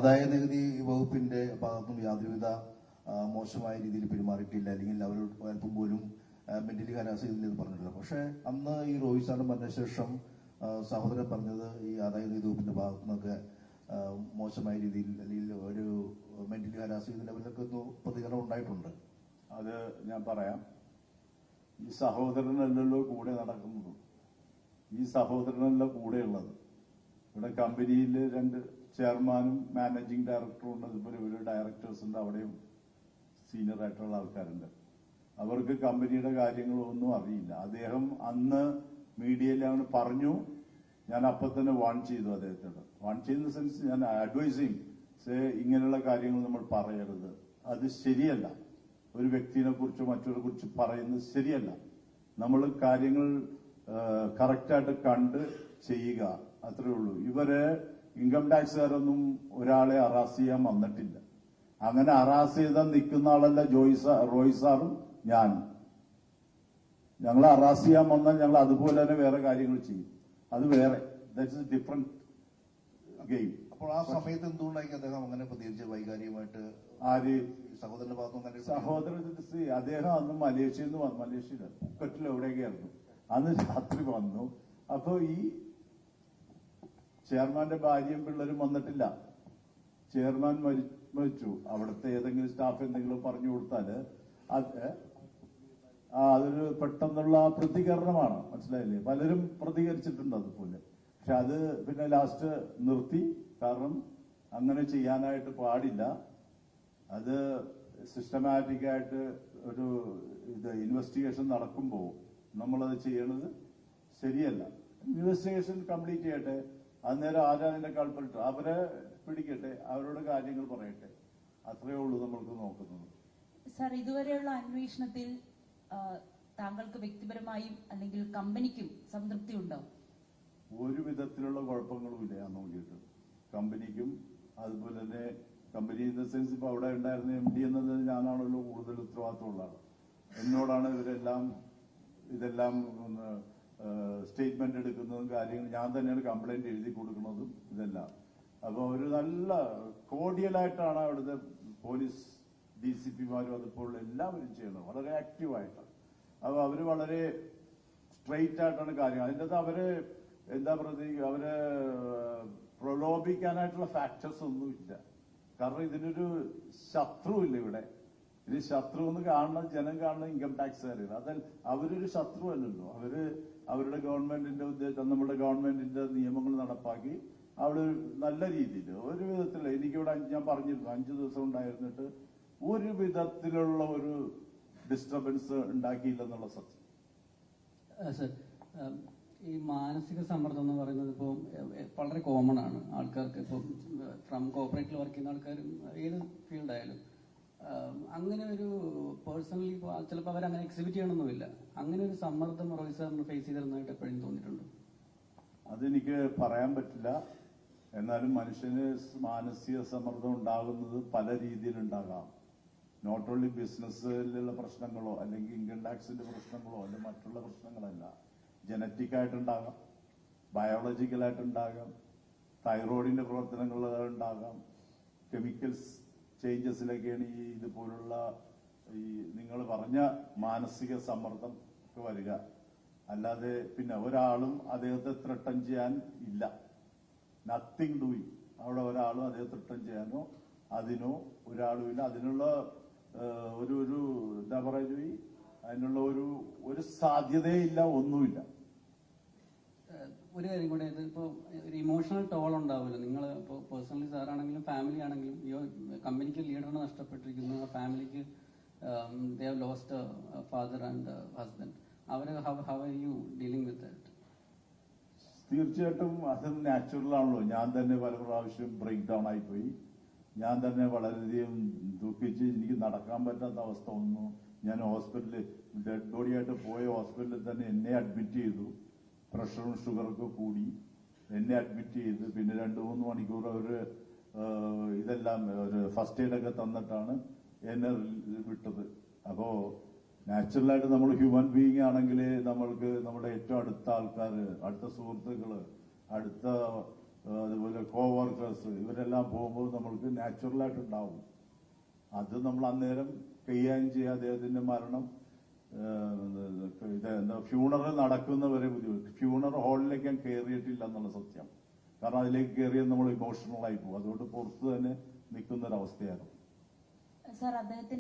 ആദായ നികുതി വകുപ്പിന്റെ ഭാഗത്തും യാതൊരുവിധ മോശമായ രീതിയിൽ പെരുമാറിയിട്ടില്ല, അല്ലെങ്കിൽ അവർ അല്പം പോലും മെന്റലി ഹരാസ് ചെയ്തില്ലെന്ന് പറഞ്ഞിട്ടില്ല. പക്ഷെ അന്ന് ഈ റോഹിത് സാറിന് പറഞ്ഞ ശേഷം സഹോദരൻ പറഞ്ഞത് ഈ ആദായ നികുതി വകുപ്പിന്റെ ഭാഗത്തു നിന്നൊക്കെ മോശമായ രീതിയിൽ അല്ലെങ്കിൽ ഒരു മെന്റലി ഹരാസ് ചെയ്ത ലെവലിലൊക്കെ ഒന്ന് പ്രതികരണം ഉണ്ടായിട്ടുണ്ട്. അത് ഞാൻ പറയാം. ഈ സഹോദരനല്ലല്ലോ കൂടെ നടക്കുന്നത്, ഈ സഹോദരനല്ല കൂടെയുള്ളത്. ഇവിടെ കമ്പനിയിൽ 2 ചെയർമാനും മാനേജിംഗ് ഡയറക്ടറും ഉണ്ട്, അതുപോലെ ഒരു ഡയറക്ടേഴ്സ് ഉണ്ട്, അവിടെയും സീനിയർ ആയിട്ടുള്ള ആൾക്കാരുണ്ട്. അവർക്ക് കമ്പനിയുടെ കാര്യങ്ങളൊന്നും അറിയില്ല. അദ്ദേഹം അന്ന് മീഡിയയിൽ അവന് പറഞ്ഞു, ഞാൻ അപ്പൊ തന്നെ വാൺ ചെയ്തു അദ്ദേഹത്തോട്. വാൺ ചെയ്യുന്ന സെൻസ് ഞാൻ അഡ്വൈസിങ് ഇങ്ങനെയുള്ള കാര്യങ്ങൾ നമ്മൾ പറയരുത്, അത് ശരിയല്ല. ഒരു വ്യക്തിനെ കുറിച്ചോ മറ്റൊരു കുറിച്ച് പറയുന്നത് ശരിയല്ല. നമ്മൾ കാര്യങ്ങൾ കറക്റ്റായിട്ട് കണ്ട് ചെയ്യുക, അത്രേ ഉള്ളൂ. ഇവര് ഇൻകം ടാക്സുകാരൊന്നും ഒരാളെ അറാസ് ചെയ്യാൻ വന്നിട്ടില്ല. അങ്ങനെ അറാസ് ചെയ്താൽ നിൽക്കുന്ന ആളല്ല റോയ് സാറും ഞാൻ. ഞങ്ങൾ അറാസ് ചെയ്യാൻ വന്നാൽ ഞങ്ങൾ അതുപോലെ തന്നെ വേറെ കാര്യങ്ങൾ ചെയ്യും, അത് വേറെ. That's A different game. അപ്പോൾ ആ സമയത്ത് എന്തുകൊണ്ടായിരിക്കും അദ്ദേഹം അങ്ങനെ പ്രതികരിച്ച് വൈകാരികമായിട്ട്? ആര്? സഹോദരന്റെ ഭാഗത്തുനിന്ന്. സഹോദരൻ അദ്ദേഹം അന്ന് മലേഷ്യയിൽ നിന്ന് വന്നു, മലേഷ്യയില് പുക്കറ്റിൽ എവിടെയൊക്കെയായിരുന്നു. അന്ന് രാത്രി വന്നു. അപ്പൊ ഈ ചെയർമാന്റെ ഭാര്യയും പിള്ളേരും വന്നിട്ടില്ല. ചെയർമാൻ മരിച്ചു. അവിടുത്തെ ഏതെങ്കിലും സ്റ്റാഫ് എന്തെങ്കിലും പറഞ്ഞു കൊടുത്താല് അതൊരു പെട്ടെന്നുള്ള പ്രതികരണമാണ്, മനസ്സിലായില്ലേ? പലരും പ്രതികരിച്ചിട്ടുണ്ട് അതുപോലെ. പക്ഷെ അത് പിന്നെ ലാസ്റ്റ് നിർത്തി. കാരണം അങ്ങനെ ചെയ്യാനായിട്ട് പാടില്ല. അത് സിസ്റ്റമാറ്റിക്കായിട്ട് ഒരു ഇൻവെസ്റ്റിഗേഷൻ നടക്കുമ്പോൾ നമ്മളത് ചെയ്യണത് ശരിയല്ല. ഇൻവെസ്റ്റിഗേഷൻ കംപ്ലീറ്റ് ചെയ്യട്ടെ, അന്നേരം ആരാതിന്റെ കൾപ്പറ്റ് അവരെ പിടിക്കട്ടെ, അവരോട് കാര്യങ്ങൾ പറയട്ടെ, അത്രയേ ഉള്ളൂ നമ്മൾക്ക് നോക്കുന്നത്. സർ, ഇതുവരെയുള്ള അന്വേഷണത്തിൽ താങ്കൾക്ക് വ്യക്തിപരമായും അല്ലെങ്കിൽ കമ്പനിക്കും സംതൃപ്തി ഉണ്ടോ? ഒരു വിധത്തിലുള്ള കുഴപ്പങ്ങളുമില്ല ഞാൻ നോക്കിയിട്ട്. കമ്പനിക്കും അതുപോലെ തന്നെ കമ്പനി ഇൻ ദ സെൻസ് ഇപ്പൊ അവിടെ ഉണ്ടായിരുന്ന MD എന്നത് ഞാനാണല്ലോ കൂടുതൽ ഉത്തരവാദിത്തമുള്ള ആൾ. എന്നോടാണ് ഇതെല്ലാം സ്റ്റേറ്റ്മെന്റ് എടുക്കുന്നതും കാര്യങ്ങളും ഞാൻ തന്നെയാണ് കംപ്ലൈന്റ് എഴുതി കൊടുക്കുന്നതും ഇതെല്ലാം. അപ്പൊ ഒരു നല്ല കോഡിയലായിട്ടാണ് അവിടുത്തെ പോലീസ് DCPമാരും അതുപോലെ എല്ലാവരും ചെയ്യുന്നത്, വളരെ ആക്റ്റീവായിട്ട്. അപ്പൊ അവര് വളരെ സ്ട്രെയിറ്റ് ആയിട്ടാണ് കാര്യം. അതിൻ്റെ അകത്ത് അവര് എന്താ പറയുക, അവരെ പ്രലോഭിക്കാനായിട്ടുള്ള ഫാക്ടേഴ്സ് ഒന്നുമില്ല. കാരണം ഇതിനൊരു ശത്രുവില്ല ഇവിടെ. ഇനി ശത്രു എന്ന് കാണുന്ന ജനം കാണുന്ന ഇൻകം ടാക്സുകാരാണ്. അത് അവരൊരു ശത്രു അല്ലല്ലോ. അവരുടെ ഗവൺമെന്റിന്റെ ഉദ്ദേശം നമ്മുടെ ഗവൺമെന്റിന്റെ നിയമങ്ങൾ നടപ്പാക്കി അവിടെ നല്ല രീതിയിൽ ഒരു വിധത്തില് എനിക്കിവിടെ ഞാൻ പറഞ്ഞിരുന്നു 5 ദിവസം ഉണ്ടായിരുന്നിട്ട് ഒരു വിധത്തിലുള്ള ഒരു ഡിസ്റ്റർബൻസ് ഉണ്ടാക്കിയില്ലെന്നുള്ള സത്യം. സർ, ഈ മാനസിക സമ്മർദ്ദം എന്ന് പറയുന്നത് ഇപ്പോൾ വളരെ കോമൺ ആണ് ആൾക്കാർക്ക്. ഇപ്പോൾ ഫ്രം കോർപ്പറേറ്റിൽ വർക്ക് ചെയ്യുന്ന ആൾക്കാരും ഏത് ഫീൽഡായാലും അങ്ങനെ ഒരു പേഴ്സണലി ചിലപ്പോൾ അവരങ്ങനെ എക്സിബിറ്റ് ചെയ്യണമെന്നില്ല. അങ്ങനെ ഒരു സമ്മർദ്ദം റോയ് സാറിന് ഫേസ് ചെയ്തിരുന്നതായിട്ട് എപ്പോഴും തോന്നിയിട്ടുണ്ടോ? അതെനിക്ക് പറയാൻ പറ്റില്ല. എന്നാലും മനുഷ്യന് മാനസിക സമ്മർദ്ദം ഉണ്ടാകുന്നത് പല രീതിയിലുണ്ടാകാം. നോട്ട് ഓൺലി ബിസിനസ്സിലുള്ള പ്രശ്നങ്ങളോ അല്ലെങ്കിൽ ഇൻകം ടാക്സിന്റെ പ്രശ്നങ്ങളോ അല്ലെങ്കിൽ മറ്റുള്ള പ്രശ്നങ്ങളല്ല. ജനറ്റിക് ആയിട്ടുണ്ടാകാം, ബയോളജിക്കലായിട്ടുണ്ടാകാം, തൈറോയിഡിന്റെ പ്രവർത്തനങ്ങൾ ഉണ്ടാകാം, കെമിക്കൽസ് ചേഞ്ചസിലൊക്കെയാണ് ഈ ഇതുപോലുള്ള ഈ നിങ്ങൾ പറഞ്ഞ മാനസിക സമ്മർദ്ദം ഒക്കെ വരിക. അല്ലാതെ പിന്നെ ഒരാളും അദ്ദേഹത്തെ ത്രട്ടൺ ചെയ്യാൻ ഇല്ല. Nothing doing. അവിടെ ഒരാളും അദ്ദേഹത്തെ ത്രട്ടൺ ചെയ്യാനോ അതിനോ ഒരാളും ഇല്ല. അതിനുള്ള ഒരു എന്താ പറയുക, അതിനുള്ള ഒരു സാധ്യതയില്ല, ഒന്നുമില്ല. ഒരു കാര്യം കൂടെ, ഇതിപ്പോ ഒരു ഇമോഷണൽ ടോൾ ഉണ്ടാവുമല്ലോ. നിങ്ങൾ ഇപ്പോൾ പേഴ്സണലി സാറാണെങ്കിലും ഫാമിലി ആണെങ്കിലും കമ്പനിക്ക് ലീഡറിനെ നഷ്ടപ്പെട്ടിരിക്കുന്നു, ഫാമിലിക്ക് they have lost father and husband. അവരെ how are you dealing with that? തീർച്ചയായിട്ടും അത് നാച്ചുറൽ ആണല്ലോ. ഞാൻ തന്നെ പല പ്രാവശ്യം ബ്രേക്ക് ഡൗൺ ആയിപ്പോയി. ഞാൻ തന്നെ വളരെയധികം ദുഃഖിച്ച് എനിക്ക് നടക്കാൻ പറ്റാത്ത അവസ്ഥ വന്നു. ഞാൻ ഹോസ്പിറ്റലിൽ ഡെഡ് ബോഡി ആയിട്ട് പോയ ഹോസ്പിറ്റലിൽ തന്നെ എന്നെ അഡ്മിറ്റ് ചെയ്തു. പ്രഷറും ഷുഗറൊക്കെ കൂടി എന്നെ അഡ്മിറ്റ് ചെയ്ത് പിന്നെ 2-3 മണിക്കൂർ അവര് ഇതെല്ലാം ഒരു ഫസ്റ്റ് എയ്ഡ് ഒക്കെ തന്നിട്ടാണ് എന്നെ വിട്ടത്. അപ്പോ നാച്ചുറലായിട്ട് നമ്മൾ ഹ്യൂമൻ ബീയിങ് ആണെങ്കിൽ നമ്മൾക്ക് നമ്മുടെ ഏറ്റവും അടുത്ത ആൾക്കാർ, അടുത്ത സുഹൃത്തുക്കള്, അടുത്ത അതുപോലെ കോ വർക്കേഴ്സ് ഇവരെല്ലാം പോകുമ്പോൾ നമ്മൾക്ക് നാച്ചുറലായിട്ട് ഉണ്ടാവും. അത് നമ്മൾ അന്നേരം കൈകാര്യം ചെയ്യുക. അദ്ദേഹത്തിന്റെ മരണം ഫ്യൂണറൽ നടക്കുന്നവരെ ബുദ്ധിമുട്ട്. ഫ്യൂണറൽ ഹാളിലേക്ക് ഞാൻ കയറിയിട്ടില്ല എന്നുള്ള സത്യം. കാരണം അതിലേക്ക് കയറിയാൽ നമ്മൾ ഇമോഷണൽ ആയി പോകും. അതുകൊണ്ട് പുറത്ത് തന്നെ നിൽക്കുന്ന ഒരവസ്ഥയായിരുന്നു. സർ, അദ്ദേഹത്തിന്